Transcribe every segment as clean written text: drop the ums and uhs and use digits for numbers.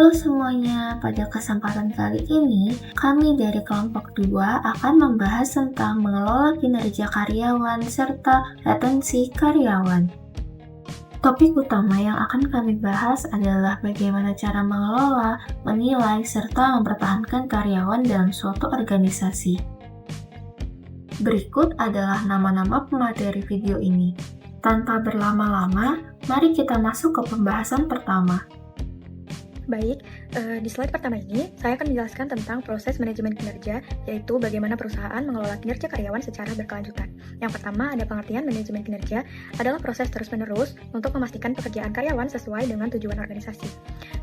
Halo semuanya, pada kesempatan kali ini, kami dari kelompok 2 akan membahas tentang mengelola kinerja karyawan serta retensi karyawan. Topik utama yang akan kami bahas adalah bagaimana cara mengelola, menilai, serta mempertahankan karyawan dalam suatu organisasi. Berikut adalah nama-nama pemateri video ini. Tanpa berlama-lama, mari kita masuk ke pembahasan pertama. Baik, di slide pertama ini, saya akan menjelaskan tentang proses manajemen kinerja, yaitu bagaimana perusahaan mengelola kinerja karyawan secara berkelanjutan. Yang pertama, ada pengertian manajemen kinerja adalah proses terus-menerus untuk memastikan pekerjaan karyawan sesuai dengan tujuan organisasi.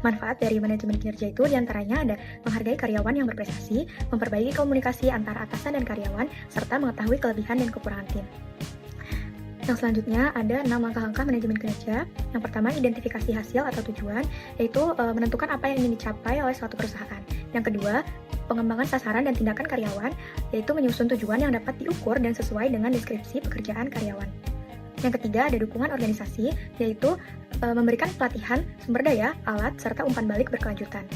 Manfaat dari manajemen kinerja itu diantaranya ada menghargai karyawan yang berprestasi, memperbaiki komunikasi antara atasan dan karyawan, serta mengetahui kelebihan dan kekurangan tim. Yang selanjutnya ada 6 langkah-langkah manajemen kinerja. Yang pertama, identifikasi hasil atau tujuan, yaitu menentukan apa yang ingin dicapai oleh suatu perusahaan. Yang kedua, pengembangan sasaran dan tindakan karyawan, yaitu menyusun tujuan yang dapat diukur dan sesuai dengan deskripsi pekerjaan karyawan. Yang ketiga, ada dukungan organisasi, yaitu memberikan pelatihan, sumber daya, alat, serta umpan balik berkelanjutan.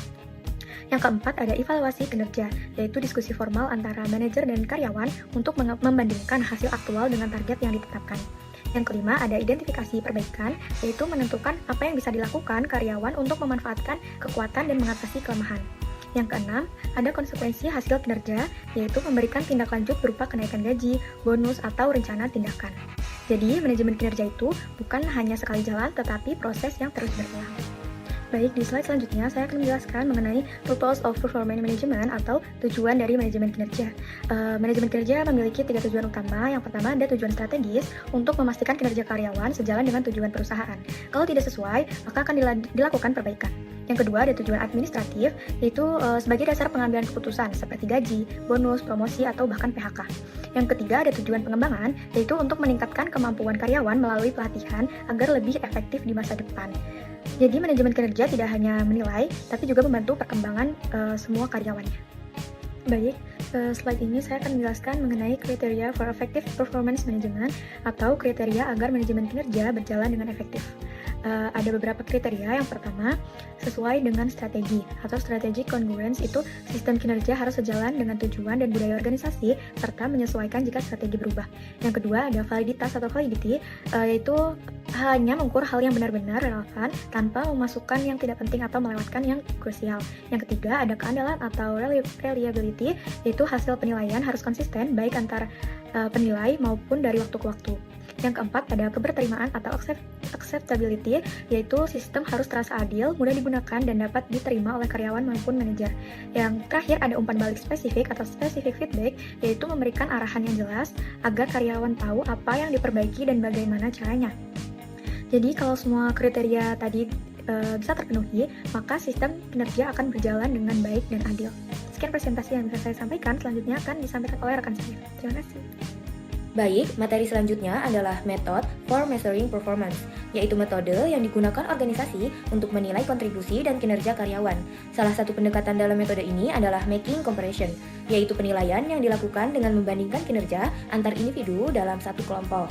Yang keempat, ada evaluasi kinerja, yaitu diskusi formal antara manajer dan karyawan untuk membandingkan hasil aktual dengan target yang ditetapkan. Yang kelima, ada identifikasi perbaikan, yaitu menentukan apa yang bisa dilakukan karyawan untuk memanfaatkan kekuatan dan mengatasi kelemahan. Yang keenam, ada konsekuensi hasil kinerja, yaitu memberikan tindak lanjut berupa kenaikan gaji, bonus, atau rencana tindakan. Jadi, manajemen kinerja itu bukan hanya sekali jalan, tetapi proses yang terus berulang. Baik, di slide selanjutnya saya akan menjelaskan mengenai Purpose of Performance Management atau tujuan dari manajemen kinerja. Manajemen kinerja memiliki 3 tujuan utama. Yang pertama, ada tujuan strategis untuk memastikan kinerja karyawan sejalan dengan tujuan perusahaan. Kalau tidak sesuai, maka akan dilakukan perbaikan. Yang kedua, ada tujuan administratif, yaitu sebagai dasar pengambilan keputusan seperti gaji, bonus, promosi, atau bahkan PHK. Yang ketiga, ada tujuan pengembangan, yaitu untuk meningkatkan kemampuan karyawan melalui pelatihan agar lebih efektif di masa depan. Jadi, manajemen kinerja tidak hanya menilai, tapi juga membantu perkembangan semua karyawannya. Baik, slide ini saya akan menjelaskan mengenai kriteria for effective performance management atau kriteria agar manajemen kinerja berjalan dengan efektif. Ada beberapa kriteria. Yang pertama, sesuai dengan strategi atau strategic congruence, itu sistem kinerja harus sejalan dengan tujuan dan budaya organisasi serta menyesuaikan jika strategi berubah. Yang kedua, ada validitas atau validity, yaitu hanya mengukur hal yang benar-benar relevan tanpa memasukkan yang tidak penting atau melewatkan yang krusial. Yang ketiga, ada keandalan atau reliability, yaitu hasil penilaian harus konsisten baik antara penilai maupun dari waktu ke waktu. Yang keempat, ada keberterimaan atau acceptability, yaitu sistem harus terasa adil, mudah digunakan, dan dapat diterima oleh karyawan maupun manajer. Yang terakhir, ada umpan balik spesifik atau specific feedback, yaitu memberikan arahan yang jelas agar karyawan tahu apa yang diperbaiki dan bagaimana caranya. Jadi, kalau semua kriteria tadi bisa terpenuhi, maka sistem kinerja akan berjalan dengan baik dan adil. Sekian presentasi yang bisa saya sampaikan, selanjutnya akan disampaikan oleh rekan saya. Terima kasih. Baik, materi selanjutnya adalah Method for Measuring Performance, yaitu metode yang digunakan organisasi untuk menilai kontribusi dan kinerja karyawan. Salah satu pendekatan dalam metode ini adalah making comparison, yaitu penilaian yang dilakukan dengan membandingkan kinerja antar individu dalam satu kelompok.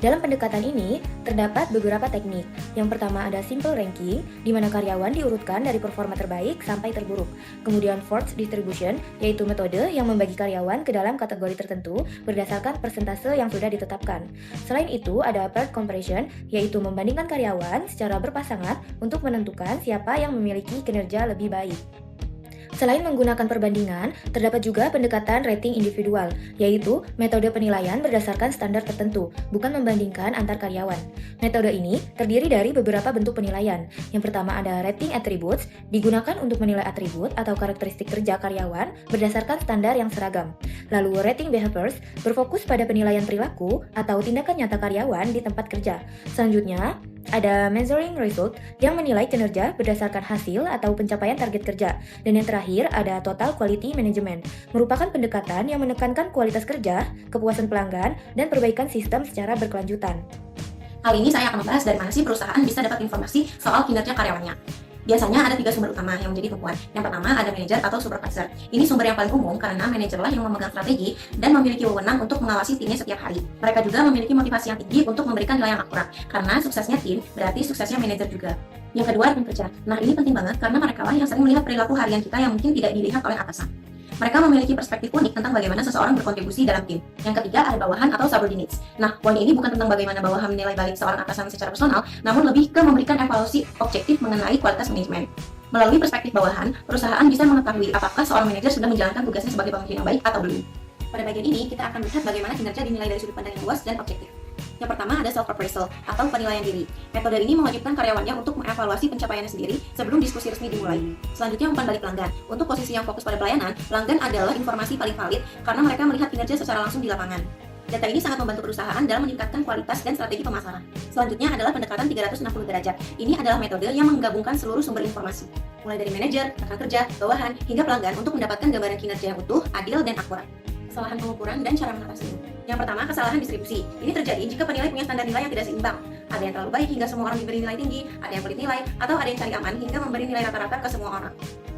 Dalam pendekatan ini, terdapat beberapa teknik. Yang pertama ada simple ranking, di mana karyawan diurutkan dari performa terbaik sampai terburuk. Kemudian forced distribution, yaitu metode yang membagi karyawan ke dalam kategori tertentu berdasarkan persentase yang sudah ditetapkan. Selain itu, ada paired comparison, yaitu membandingkan karyawan secara berpasangan untuk menentukan siapa yang memiliki kinerja lebih baik. Selain menggunakan perbandingan, terdapat juga pendekatan rating individual, yaitu metode penilaian berdasarkan standar tertentu, bukan membandingkan antar karyawan. Metode ini terdiri dari beberapa bentuk penilaian. Yang pertama ada rating attributes, digunakan untuk menilai atribut atau karakteristik kerja karyawan berdasarkan standar yang seragam. Lalu rating behaviors, berfokus pada penilaian perilaku atau tindakan nyata karyawan di tempat kerja. Selanjutnya, ada measuring result yang menilai kinerja berdasarkan hasil atau pencapaian target kerja. Dan yang terakhir ada total quality management, merupakan pendekatan yang menekankan kualitas kerja, kepuasan pelanggan, dan perbaikan sistem secara berkelanjutan. Kali ini saya akan membahas dari mana sih perusahaan bisa dapat informasi soal kinerja karyawannya. Biasanya ada 3 sumber utama yang menjadi tumpuan. Yang pertama ada manajer atau supervisor. Ini sumber yang paling umum karena manajerlah yang memegang strategi dan memiliki wewenang untuk mengawasi timnya setiap hari. Mereka juga memiliki motivasi yang tinggi untuk memberikan nilai yang akurat. Karena suksesnya tim berarti suksesnya manajer juga. Yang kedua, rekan kerja. Nah, ini penting banget karena mereka lah yang sering melihat perilaku harian kita yang mungkin tidak dilihat oleh atasan. Mereka memiliki perspektif unik tentang bagaimana seseorang berkontribusi dalam tim. Yang ketiga ada bawahan atau subordinates. Nah, poin ini bukan tentang bagaimana bawahan menilai balik seorang atasan secara personal, namun lebih ke memberikan evaluasi objektif mengenai kualitas manajemen. Melalui perspektif bawahan, perusahaan bisa mengetahui apakah seorang manajer sudah menjalankan tugasnya sebagai pemimpin yang baik atau belum. Pada bagian ini, kita akan melihat bagaimana kinerja dinilai dari sudut pandang yang luas dan objektif. Yang pertama ada self-appraisal atau penilaian diri. Metode ini mewajibkan karyawannya untuk mengevaluasi pencapaiannya sendiri sebelum diskusi resmi dimulai. Selanjutnya umpan balik pelanggan. Untuk posisi yang fokus pada pelayanan, pelanggan adalah informasi paling valid karena mereka melihat kinerja secara langsung di lapangan. Data ini sangat membantu perusahaan dalam meningkatkan kualitas dan strategi pemasaran. Selanjutnya adalah pendekatan 360 derajat. Ini adalah metode yang menggabungkan seluruh sumber informasi, mulai dari manajer, rekan kerja, bawahan, hingga pelanggan untuk mendapatkan gambaran kinerja yang utuh, adil, dan akurat. Kesalahan pengukuran dan cara mengatasinya. Yang pertama, kesalahan distribusi. Ini terjadi jika penilai punya standar nilai yang tidak seimbang. Ada yang terlalu baik hingga semua orang diberi nilai tinggi, ada yang pelit nilai, atau ada yang cari aman hingga memberi nilai rata-rata ke semua orang.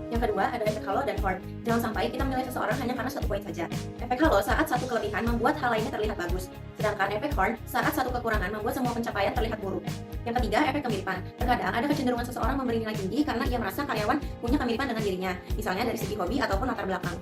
Yang kedua, ada efek halo dan horn. Jangan sampai kita menilai seseorang hanya karena satu poin saja. Efek halo saat satu kelebihan membuat hal lainnya terlihat bagus. Sedangkan efek horn saat satu kekurangan membuat semua pencapaian terlihat buruk. Yang ketiga, efek kemiripan. Terkadang ada kecenderungan seseorang memberi nilai tinggi karena ia merasa karyawan punya kemiripan dengan dirinya, misalnya dari segi hobi ataupun latar belakang.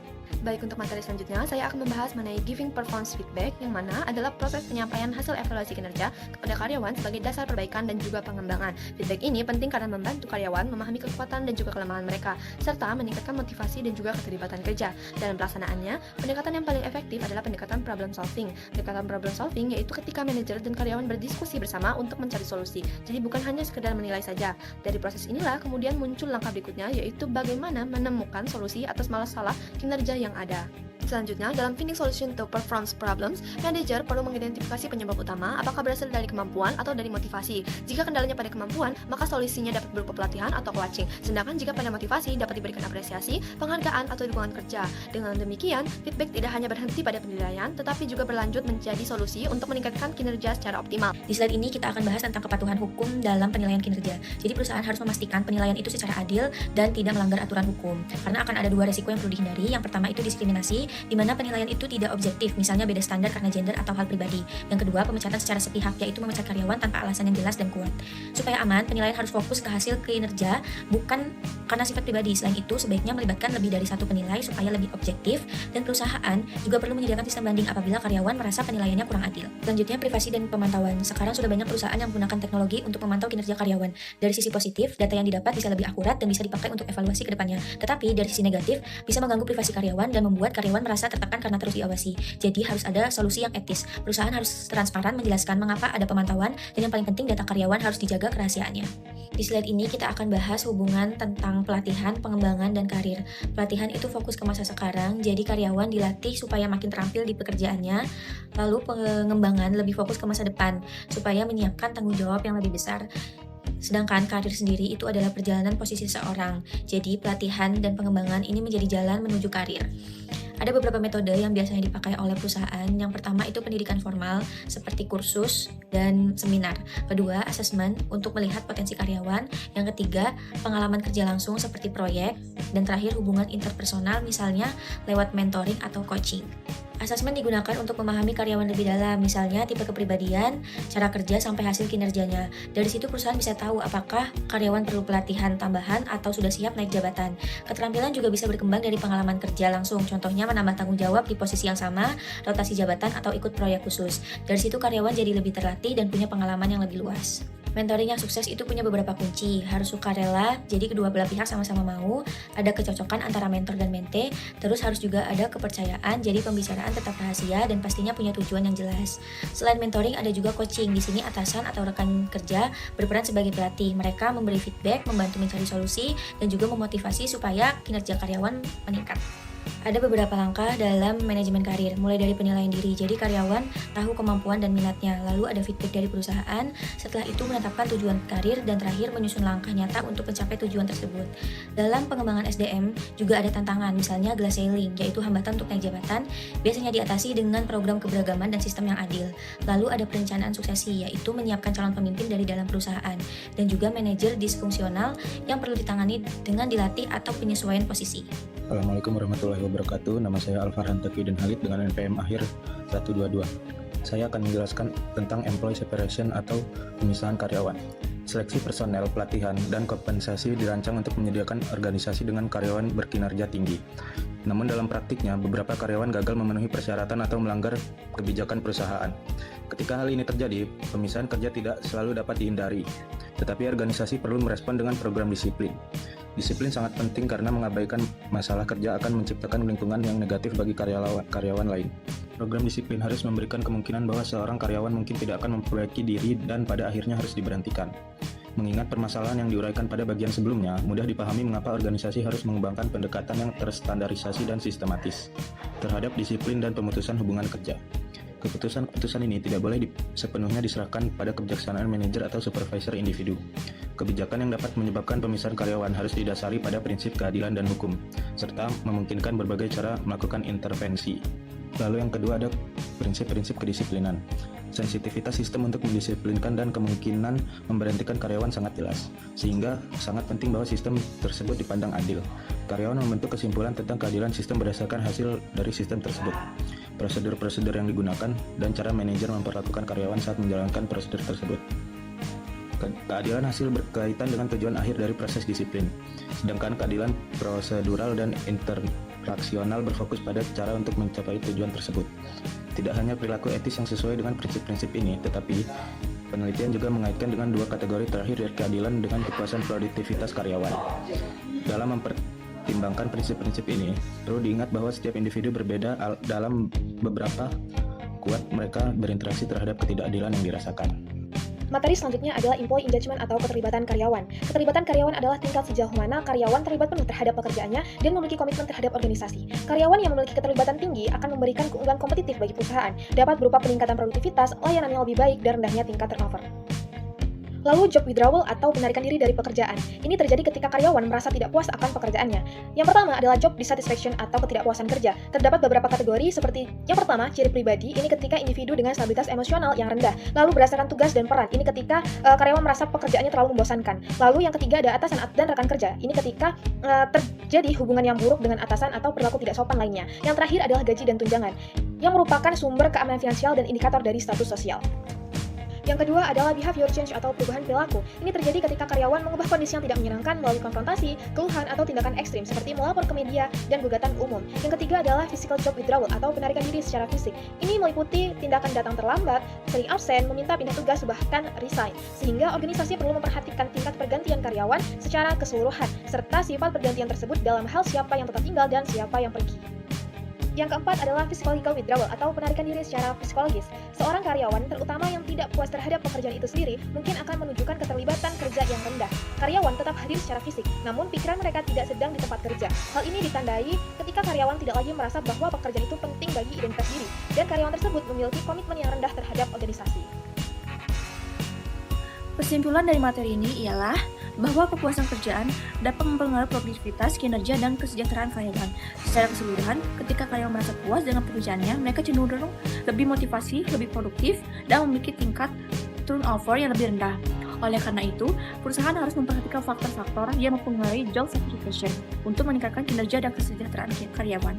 Baik, untuk materi selanjutnya, saya akan membahas mengenai giving performance feedback, yang mana adalah proses penyampaian hasil evaluasi kinerja kepada karyawan sebagai dasar perbaikan dan juga pengembangan. Feedback ini penting karena membantu karyawan memahami kekuatan dan juga kelemahan mereka, serta meningkatkan motivasi dan juga keterlibatan kerja. Dalam pelaksanaannya, pendekatan yang paling efektif adalah pendekatan problem solving. Pendekatan problem solving yaitu ketika manajer dan karyawan berdiskusi bersama untuk mencari solusi. Jadi bukan hanya sekedar menilai saja. Dari proses inilah kemudian muncul langkah berikutnya, yaitu bagaimana menemukan solusi atas masalah kinerja yang ada. Selanjutnya, dalam finding solution to performance problems, manajer perlu mengidentifikasi penyebab utama apakah berasal dari kemampuan atau dari motivasi. Jika kendalanya pada kemampuan, maka solusinya dapat berupa pelatihan atau coaching. Sedangkan jika pada motivasi, dapat diberikan apresiasi, penghargaan, atau dukungan kerja. Dengan demikian, feedback tidak hanya berhenti pada penilaian, tetapi juga berlanjut menjadi solusi untuk meningkatkan kinerja secara optimal. Di slide ini kita akan bahas tentang kepatuhan hukum dalam penilaian kinerja. Jadi perusahaan harus memastikan penilaian itu secara adil dan tidak melanggar aturan hukum. Karena akan ada dua resiko yang perlu dihindari. Yang pertama itu diskriminasi, di mana penilaian itu tidak objektif, misalnya beda standar karena gender atau hal pribadi. Yang kedua, pemecatan secara sepihak, yaitu memecat karyawan tanpa alasan yang jelas dan kuat. Supaya aman, penilaian harus fokus ke hasil kinerja, bukan karena sifat pribadi. Selain itu, sebaiknya melibatkan lebih dari satu penilai supaya lebih objektif, dan perusahaan juga perlu menyediakan sistem banding apabila karyawan merasa penilaiannya kurang adil. Selanjutnya, privasi dan pemantauan. Sekarang sudah banyak perusahaan yang menggunakan teknologi untuk memantau kinerja karyawan. Dari sisi positif, data yang didapat bisa lebih akurat dan bisa dipakai untuk evaluasi ke depannya. Tetapi dari sisi negatif, bisa mengganggu privasi karyawan dan membuat karyawan merasa tertekan karena terus diawasi. Jadi harus ada solusi yang etis. Perusahaan harus transparan menjelaskan mengapa ada pemantauan, dan yang paling penting data karyawan harus dijaga kerahasiaannya. Di slide ini kita akan bahas hubungan tentang pelatihan, pengembangan, dan karir. Pelatihan itu fokus ke masa sekarang, jadi karyawan dilatih supaya makin terampil di pekerjaannya. Lalu pengembangan lebih fokus ke masa depan, supaya menyiapkan tanggung jawab yang lebih besar. Sedangkan karir sendiri itu adalah perjalanan posisi seseorang. Jadi pelatihan dan pengembangan ini menjadi jalan menuju karir. Ada beberapa metode yang biasanya dipakai oleh perusahaan. Yang pertama itu pendidikan formal seperti kursus dan seminar. Kedua, asesmen untuk melihat potensi karyawan. Yang ketiga, pengalaman kerja langsung seperti proyek. Dan terakhir, hubungan interpersonal misalnya lewat mentoring atau coaching. Asesmen digunakan untuk memahami karyawan lebih dalam, misalnya tipe kepribadian, cara kerja, sampai hasil kinerjanya. Dari situ perusahaan bisa tahu apakah karyawan perlu pelatihan tambahan atau sudah siap naik jabatan. Keterampilan juga bisa berkembang dari pengalaman kerja langsung, contohnya menambah tanggung jawab di posisi yang sama, rotasi jabatan, atau ikut proyek khusus. Dari situ karyawan jadi lebih terlatih dan punya pengalaman yang lebih luas. Mentoring yang sukses itu punya beberapa kunci. Harus sukarela, jadi kedua belah pihak sama-sama mau. Ada kecocokan antara mentor dan mente. Terus harus juga ada kepercayaan, jadi pembicaraan tetap rahasia dan pastinya punya tujuan yang jelas. Selain mentoring, ada juga coaching. Di sini atasan atau rekan kerja berperan sebagai pelatih. Mereka memberi feedback, membantu mencari solusi, dan juga memotivasi supaya kinerja karyawan meningkat. Ada beberapa langkah dalam manajemen karir, mulai dari penilaian diri. Jadi karyawan tahu kemampuan dan minatnya, lalu ada feedback dari perusahaan, setelah itu menetapkan tujuan karir, dan terakhir menyusun langkah nyata untuk mencapai tujuan tersebut. Dalam pengembangan SDM juga ada tantangan, misalnya glass ceiling, yaitu hambatan untuk naik jabatan, biasanya diatasi dengan program keberagaman dan sistem yang adil. Lalu ada perencanaan suksesi, yaitu menyiapkan calon pemimpin dari dalam perusahaan, dan juga manajer disfungsional yang perlu ditangani dengan dilatih atau penyesuaian posisi. Assalamualaikum warahmatullahi wabarakatuh. Nama saya Alfarhan Taqiyuddin Halid dengan NPM akhir 122. Saya akan menjelaskan tentang employee separation atau pemisahan karyawan. Seleksi personel, pelatihan, dan kompensasi dirancang untuk menyediakan organisasi dengan karyawan berkinerja tinggi. Namun dalam praktiknya, beberapa karyawan gagal memenuhi persyaratan atau melanggar kebijakan perusahaan. Ketika hal ini terjadi, pemisahan kerja tidak selalu dapat dihindari, tetapi organisasi perlu merespon dengan program disiplin. Disiplin sangat penting karena mengabaikan masalah kerja akan menciptakan lingkungan yang negatif bagi karyawan lain. Program disiplin harus memberikan kemungkinan bahwa seorang karyawan mungkin tidak akan memperbaiki diri dan pada akhirnya harus diberhentikan. Mengingat permasalahan yang diuraikan pada bagian sebelumnya, mudah dipahami mengapa organisasi harus mengembangkan pendekatan yang terstandarisasi dan sistematis terhadap disiplin dan pemutusan hubungan kerja. Keputusan-keputusan ini tidak boleh sepenuhnya diserahkan pada kebijaksanaan manajer atau supervisor individu. Kebijakan yang dapat menyebabkan pemisahan karyawan harus didasari pada prinsip keadilan dan hukum, serta memungkinkan berbagai cara melakukan intervensi. Lalu yang kedua ada prinsip-prinsip kedisiplinan. Sensitivitas sistem untuk mendisiplinkan dan kemungkinan memberhentikan karyawan sangat jelas, sehingga sangat penting bahwa sistem tersebut dipandang adil. Karyawan membentuk kesimpulan tentang keadilan sistem berdasarkan hasil dari sistem tersebut, prosedur-prosedur yang digunakan, dan cara manajer memperlakukan karyawan saat menjalankan prosedur tersebut. Keadilan hasil berkaitan dengan tujuan akhir dari proses disiplin, sedangkan keadilan prosedural dan interaksional berfokus pada cara untuk mencapai tujuan tersebut. Tidak hanya perilaku etis yang sesuai dengan prinsip-prinsip ini, tetapi penelitian juga mengaitkan dengan dua kategori terakhir dari keadilan dengan kepuasan produktivitas karyawan. Dalam mempertimbangkan prinsip-prinsip ini, perlu diingat bahwa setiap individu berbeda dalam beberapa kuat mereka berinteraksi terhadap ketidakadilan yang dirasakan. Materi selanjutnya adalah employee engagement atau keterlibatan karyawan. Keterlibatan karyawan adalah tingkat sejauh mana karyawan terlibat penuh terhadap pekerjaannya dan memiliki komitmen terhadap organisasi. Karyawan yang memiliki keterlibatan tinggi akan memberikan keunggulan kompetitif bagi perusahaan, dapat berupa peningkatan produktivitas, layanan yang lebih baik, dan rendahnya tingkat turnover. Lalu job withdrawal atau penarikan diri dari pekerjaan. Ini terjadi ketika karyawan merasa tidak puas akan pekerjaannya. Yang pertama adalah job dissatisfaction atau ketidakpuasan kerja. Terdapat beberapa kategori seperti yang pertama, ciri pribadi. Ini ketika individu dengan stabilitas emosional yang rendah. Lalu berdasarkan tugas dan peran. Ini ketika karyawan merasa pekerjaannya terlalu membosankan. Lalu yang ketiga ada atasan dan rekan kerja. Ini ketika terjadi hubungan yang buruk dengan atasan atau perilaku tidak sopan lainnya. Yang terakhir adalah gaji dan tunjangan, yang merupakan sumber keamanan finansial dan indikator dari status sosial. Yang kedua adalah behavior change atau perubahan perilaku. Ini terjadi ketika karyawan mengubah kondisi yang tidak menyenangkan melalui konfrontasi, keluhan, atau tindakan ekstrim seperti melapor ke media dan gugatan umum. Yang ketiga adalah physical job withdrawal atau penarikan diri secara fisik. Ini meliputi tindakan datang terlambat, sering absen, meminta pindah tugas, bahkan resign. Sehingga organisasi perlu memperhatikan tingkat pergantian karyawan secara keseluruhan, serta sifat pergantian tersebut dalam hal siapa yang tetap tinggal dan siapa yang pergi. Yang keempat adalah psychological withdrawal atau penarikan diri secara psikologis. Seorang karyawan, terutama yang tidak puas terhadap pekerjaan itu sendiri, mungkin akan menunjukkan keterlibatan kerja yang rendah. Karyawan tetap hadir secara fisik, namun pikiran mereka tidak sedang di tempat kerja. Hal ini ditandai ketika karyawan tidak lagi merasa bahwa pekerjaan itu penting bagi identitas diri, dan karyawan tersebut memiliki komitmen yang rendah terhadap organisasi. Kesimpulan dari materi ini ialah bahwa kepuasan kerjaan dapat mempengaruhi produktivitas, kinerja, dan kesejahteraan karyawan. Secara keseluruhan, ketika karyawan merasa puas dengan pekerjaannya, mereka cenderung lebih motivasi, lebih produktif, dan memiliki tingkat turnover yang lebih rendah. Oleh karena itu, perusahaan harus memperhatikan faktor-faktor yang mempengaruhi job satisfaction untuk meningkatkan kinerja dan kesejahteraan karyawan.